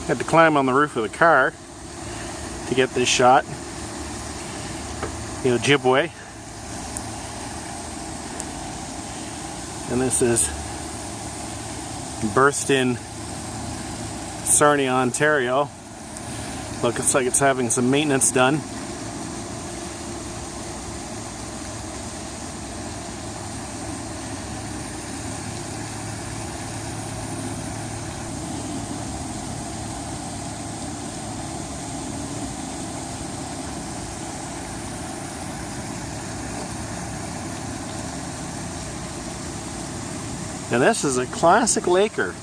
Had to climb on the roof of the car to get this shot. The Ojibwe. And this is berthed in Sarnia, Ontario. Looks like it's having some maintenance done. Now this is a classic laker.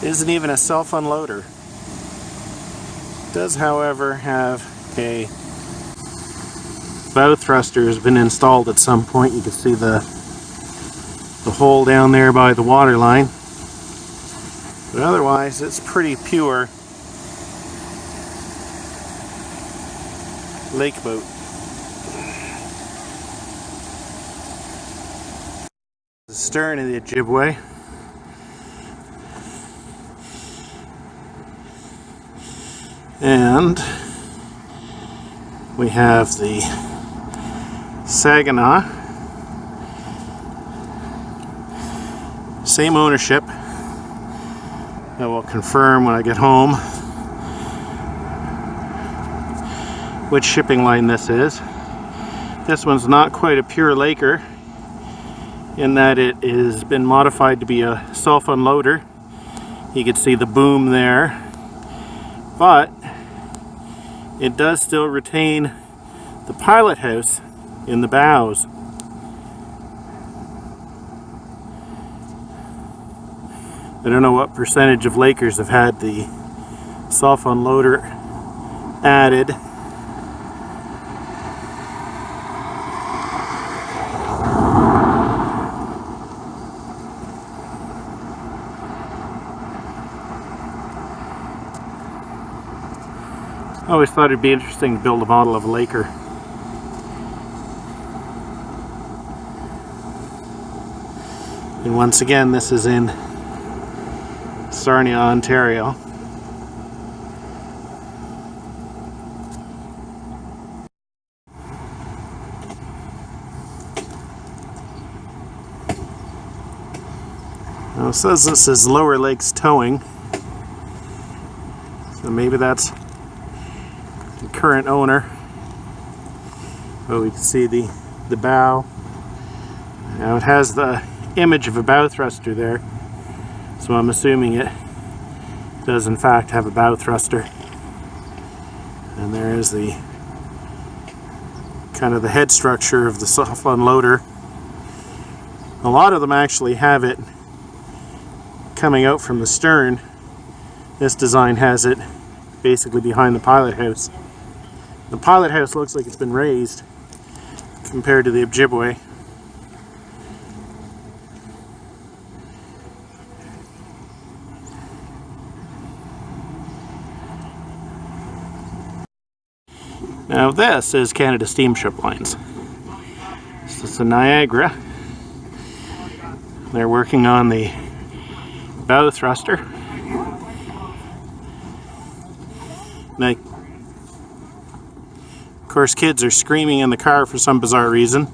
Isn't even a self-unloader. Does, however, have a bow thruster has been installed at some point. You can see the hole down there by the water line. But otherwise, it's pretty pure lake boat. The stern of the Ojibwe. And we have the Saginaw. Same ownership. I will confirm when I get home which shipping line this is. This one's not quite a pure laker, in that it has been modified to be a self-unloader. You can see the boom there, but it does still retain the pilot house in the bows. I don't know what percentage of lakers have had the self-unloader added. I always thought it'd be interesting to build a model of a laker. And once again, this is in Sarnia, Ontario. Now it says this is Lower Lakes Towing, so maybe that's the current owner. But we can see the bow. Now it has the image of a bow thruster there, so I'm assuming it does in fact have a bow thruster. And there is the kind of the head structure of the self-unloader. A lot of them actually have it coming out from the stern. This design has it basically behind the pilot house. The pilot house looks like it's been raised compared to the Ojibwe. Now this is Canada Steamship Lines. This is the Niagara. They're working on the bow thruster. Now, of course, kids are screaming in the car for some bizarre reason.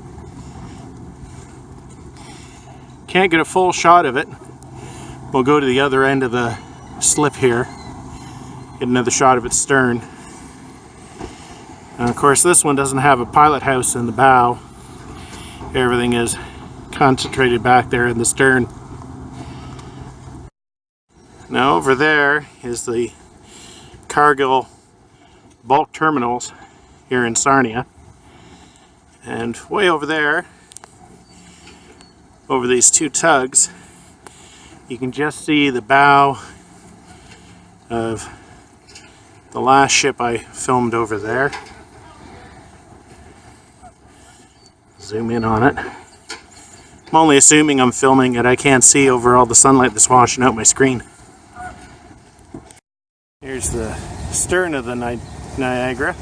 Can't get a full shot of it. We'll go to the other end of the slip here, get another shot of its stern. And of course, this one doesn't have a pilot house in the bow. Everything is concentrated back there in the stern. Now over there is the Cargill bulk terminals here in Sarnia. And way over there, over these two tugs, you can just see the bow of the last ship I filmed over there. Zoom in on it. I'm only assuming I'm filming it. I can't see over all the sunlight that's washing out my screen. Here's the stern of the Niagara.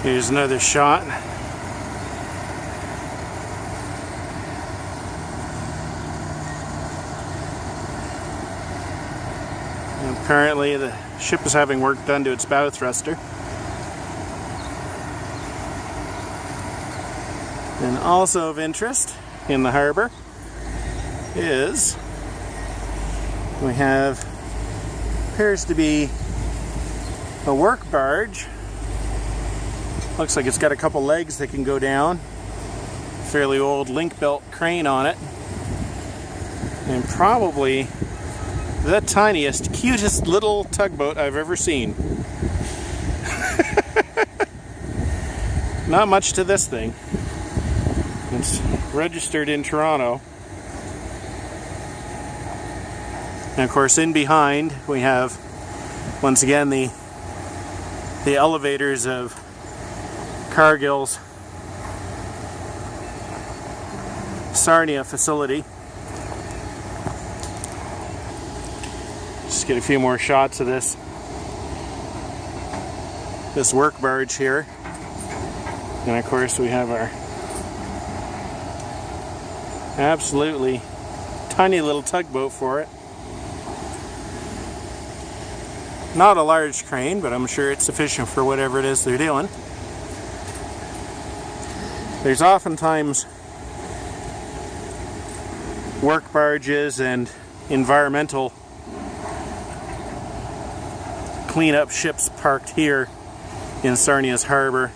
Here's another shot. And apparently the ship is having work done to its bow thruster. And also of interest in the harbor is we have, appears to be a work barge. Looks like it's got a couple legs that can go down. Fairly old link belt crane on it. And probably the tiniest, cutest little tugboat I've ever seen. Not much to this thing. It's registered in Toronto. And of course in behind we have once again the elevators of Cargill's Sarnia facility. Just get a few more shots of this work barge here. And of course we have our absolutely tiny little tugboat for it. Not a large crane, but I'm sure it's sufficient for whatever it is they're doing. There's oftentimes work barges and environmental cleanup ships parked here in Sarnia's harbor.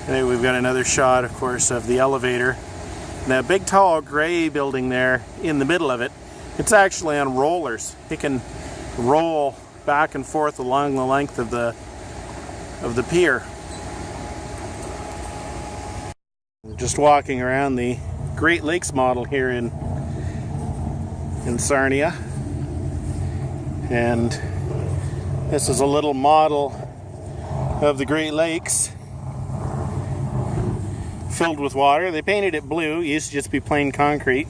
And we've got another shot, of course, of the elevator. And that big tall gray building there in the middle of it, it's actually on rollers. It can roll back and forth along the length of the pier. Just walking around the Great Lakes model here in Sarnia, and this is a little model of the Great Lakes filled with water. They painted it blue. It used to just be plain concrete.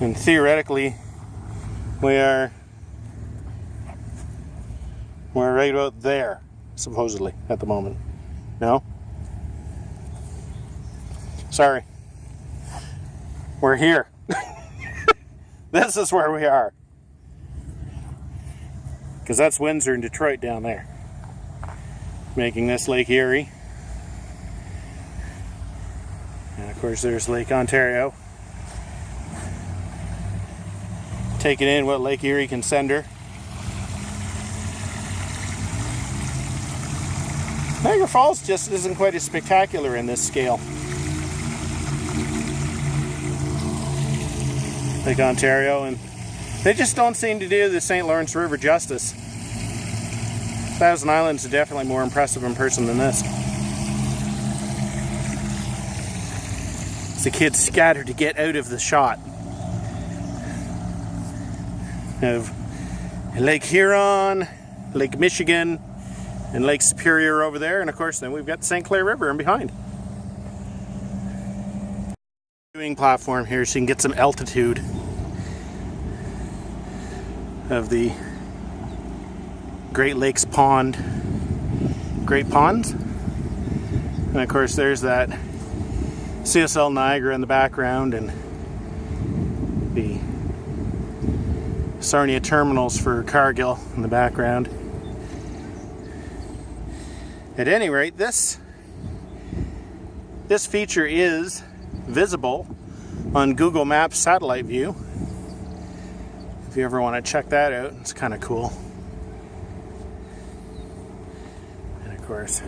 And theoretically we're right about there, supposedly, at the moment. No? Sorry. We're here. This is where we are. Because that's Windsor and Detroit down there. Making this Lake Erie. And of course there's Lake Ontario. Taking in what Lake Erie can send her. Niagara Falls just isn't quite as spectacular in this scale. Lake Ontario, and they just don't seem to do the St. Lawrence River justice. Thousand Islands is definitely more impressive in person than this. The kids scattered to get out of the shot. Of Lake Huron, Lake Michigan, and Lake Superior over there, and of course then we've got the St. Clair River in behind. Viewing platform here so you can get some altitude of the Great Lakes Pond, Great Ponds. And of course there's that CSL Niagara in the background, and the Sarnia terminals for Cargill in the background. At any rate, this feature is visible on Google Maps satellite view. If you ever want to check that out, it's kind of cool. And of course,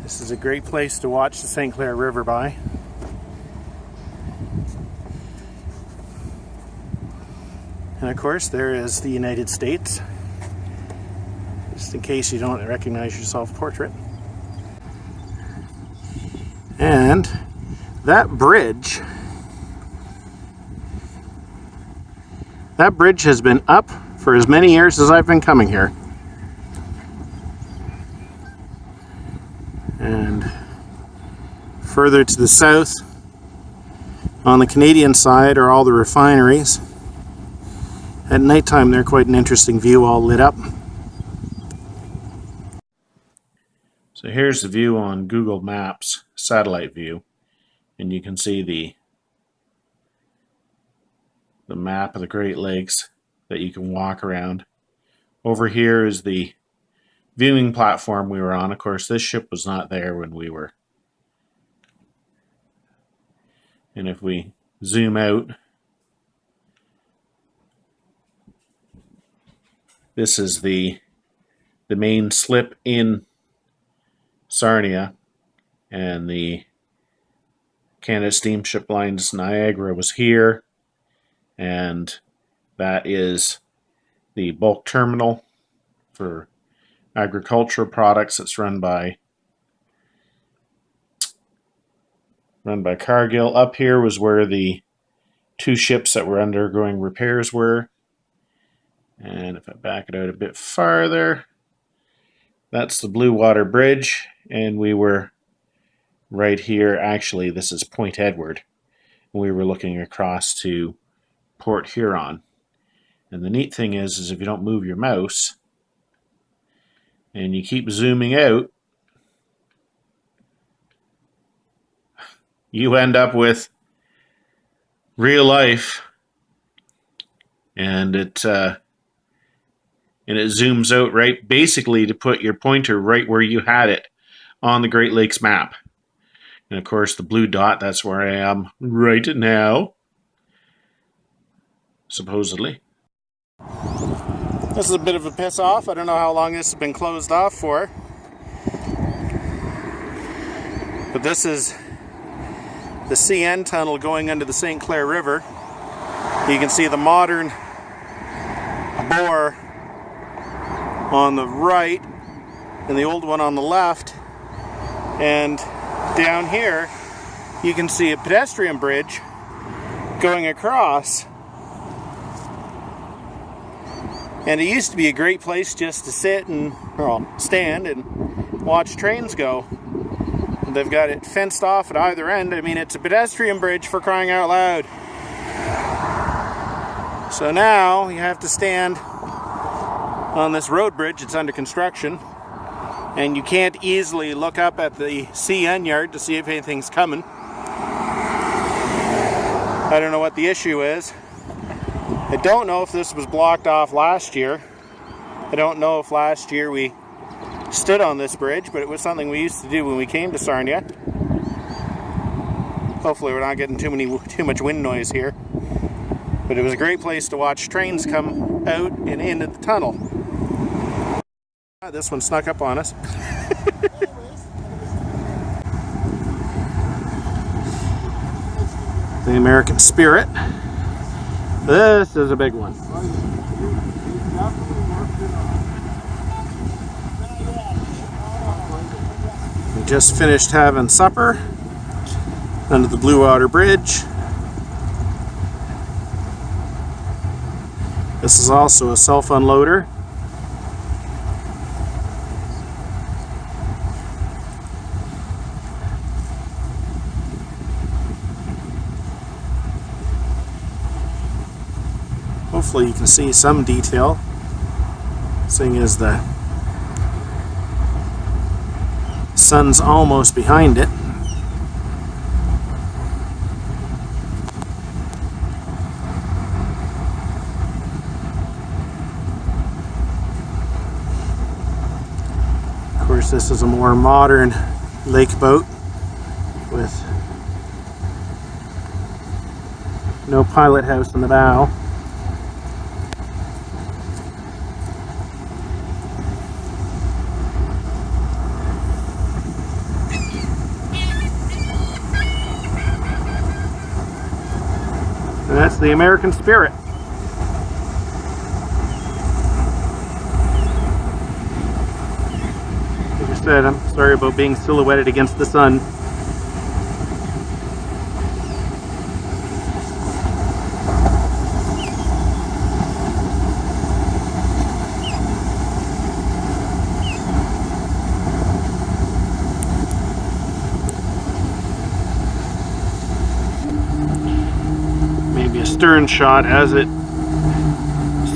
this is a great place to watch the St. Clair River by. And of course, there is the United States, just in case you don't recognize your self-portrait. And that bridge has been up for as many years as I've been coming here. And further to the south, on the Canadian side, are all the refineries. At nighttime, they're quite an interesting view, all lit up. So here's the view on Google Maps, satellite view, and you can see the map of the Great Lakes that you can walk around. Over here is the viewing platform we were on. Of course, this ship was not there when we were. And if we zoom out, this is the main slip in Sarnia, and the Canada Steamship Line's Niagara was here, and that is the bulk terminal for agricultural products that's run by Cargill. Up here was where the two ships that were undergoing repairs were. And if I back it out a bit farther, that's the Blue Water Bridge, and we were right here. Actually, this is Point Edward. We were looking across to Port Huron. And the neat thing is if you don't move your mouse and you keep zooming out, you end up with real life, and it zooms out right, basically to put your pointer right where you had it on the Great Lakes map. And of course, the blue dot, that's where I am right now, supposedly. This is a bit of a piss off. I don't know how long this has been closed off for. But this is the CN tunnel going under the St. Clair River. You can see the modern bore on the right and the old one on the left. And down here you can see a pedestrian bridge going across. And it used to be a great place just to sit and, well, stand and watch trains go. And they've got it fenced off at either end. I mean, it's a pedestrian bridge, for crying out loud. So now you have to stand on this road bridge. It's under construction. And you can't easily look up at the CN yard to see if anything's coming. I don't know what the issue is. I don't know if this was blocked off last year. I don't know if last year we stood on this bridge, but it was something we used to do when we came to Sarnia. Hopefully we're not getting too much wind noise here. But it was a great place to watch trains come out and into the tunnel. This one snuck up on us. The American Spirit. This is a big one. We just finished having supper under the Blue Water Bridge. This is also a self-unloader. Hopefully you can see some detail, seeing as the sun's almost behind it. Of course, this is a more modern lake boat with no pilot house in the bow. And that's the American Spirit. Like I said, I'm sorry about being silhouetted against the sun. Maybe a stern shot as it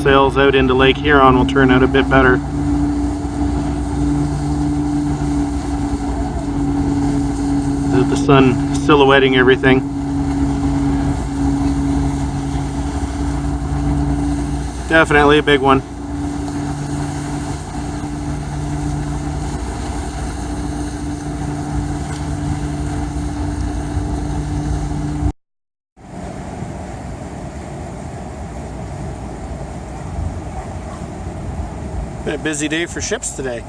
sails out into Lake Huron will turn out a bit better. With the sun silhouetting everything. Definitely a big one. Been a busy day for ships today.